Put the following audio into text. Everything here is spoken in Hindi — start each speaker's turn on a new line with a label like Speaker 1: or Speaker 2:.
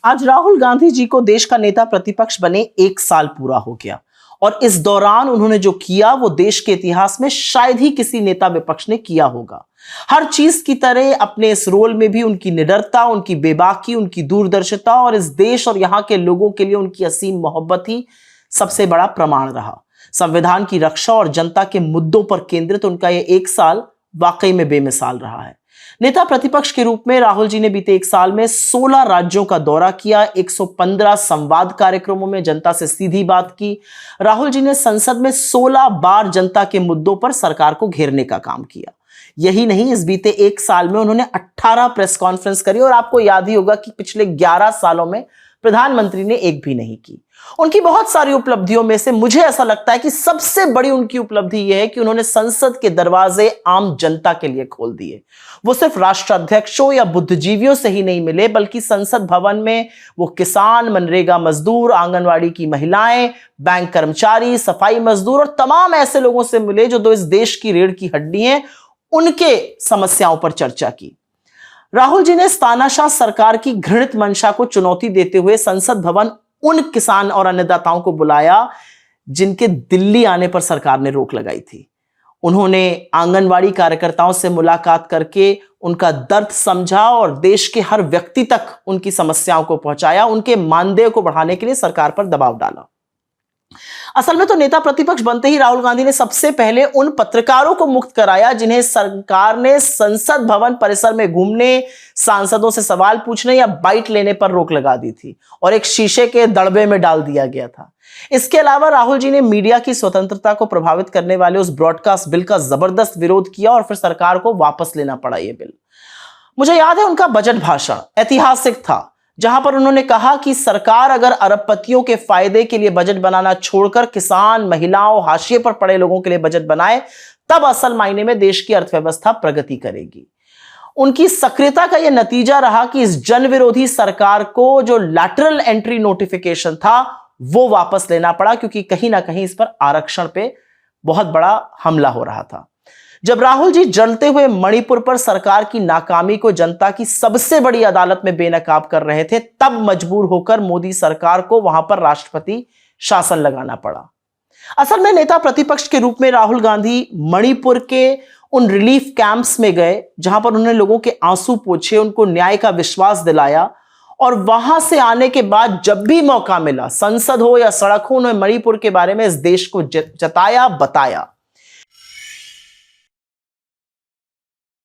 Speaker 1: आज राहुल गांधी जी को देश का नेता प्रतिपक्ष बने 1 साल पूरा हो गया और इस दौरान उन्होंने जो किया वो देश के इतिहास में शायद ही किसी नेता विपक्ष ने किया होगा। हर चीज की तरह अपने इस रोल में भी उनकी निडरता, उनकी बेबाकी, उनकी दूरदर्शिता और इस देश और यहां के लोगों के लिए उनकी असीम मोहब्बत ही सबसे बड़ा प्रमाण रहा। संविधान की रक्षा और जनता के मुद्दों पर केंद्रित उनका यह 1 साल वाकई में बेमिसाल रहा है। नेता प्रतिपक्ष के रूप में राहुल जी ने बीते 1 साल में 16 राज्यों का दौरा किया, 115 संवाद कार्यक्रमों में जनता से सीधी बात की। राहुल जी ने संसद में 16 बार जनता के मुद्दों पर सरकार को घेरने का काम किया। यही नहीं, इस बीते 1 साल में उन्होंने 18 प्रेस कॉन्फ्रेंस करी और आपको याद ही होगा कि पिछले 11 सालों में प्रधानमंत्री ने एक भी नहीं की। उनकी बहुत सारी उपलब्धियों में से मुझे ऐसा लगता है कि सबसे बड़ी उनकी उपलब्धि यह है कि उन्होंने संसद के दरवाजे आम जनता के लिए खोल दिए। वो सिर्फ राष्ट्राध्यक्षों या बुद्धिजीवियों से ही नहीं मिले, बल्कि संसद भवन में वो किसान, मनरेगा मजदूर, आंगनवाड़ी की महिलाएं, बैंक कर्मचारी, सफाई मजदूर और तमाम ऐसे लोगों से मिले जो इस देश की रीढ़ की हड्डी हैं। उनके समस्याओं पर चर्चा की। राहुल जी ने तानाशाह सरकार की घृणित मंशा को चुनौती देते हुए संसद भवन उन किसान और अन्नदाताओं को बुलाया जिनके दिल्ली आने पर सरकार ने रोक लगाई थी। उन्होंने आंगनवाड़ी कार्यकर्ताओं से मुलाकात करके उनका दर्द समझा और देश के हर व्यक्ति तक उनकी समस्याओं को पहुंचाया। उनके मानदेय को बढ़ाने के लिए सरकार पर दबाव डाला। असल में तो नेता प्रतिपक्ष बनते ही राहुल गांधी ने सबसे पहले उन पत्रकारों को मुक्त कराया जिन्हें सरकार ने संसद भवन परिसर में घूमने, सांसदों से सवाल पूछने या बाइट लेने पर रोक लगा दी थी और एक शीशे के दड़बे में डाल दिया गया था। इसके अलावा राहुल जी ने मीडिया की स्वतंत्रता को प्रभावित करने वाले उस ब्रॉडकास्ट बिल का जबरदस्त विरोध किया और फिर सरकार को वापस लेना पड़ा यह बिल। मुझे याद है उनका बजट भाषण ऐतिहासिक था, जहां पर उन्होंने कहा कि सरकार अगर अरबपतियों के फायदे के लिए बजट बनाना छोड़कर किसान, महिलाओं, हाशिए पर पड़े लोगों के लिए बजट बनाए, तब असल मायने में देश की अर्थव्यवस्था प्रगति करेगी। उनकी सक्रियता का यह नतीजा रहा कि इस जन विरोधी सरकार को जो लैटरल एंट्री नोटिफिकेशन था वो वापस लेना पड़ा, क्योंकि कहीं ना कहीं इस पर आरक्षण पे बहुत बड़ा हमला हो रहा था। जब राहुल जी जलते हुए मणिपुर पर सरकार की नाकामी को जनता की सबसे बड़ी अदालत में बेनकाब कर रहे थे, तब मजबूर होकर मोदी सरकार को वहां पर राष्ट्रपति शासन लगाना पड़ा। असल में नेता प्रतिपक्ष के रूप में राहुल गांधी मणिपुर के उन रिलीफ कैंप्स में गए जहां पर उन्होंने लोगों के आंसू पोंछे, उनको न्याय का विश्वास दिलाया और वहां से आने के बाद जब भी मौका मिला, संसद हो या सड़क हो, उन्होंने मणिपुर के बारे में इस देश को जताया, बताया।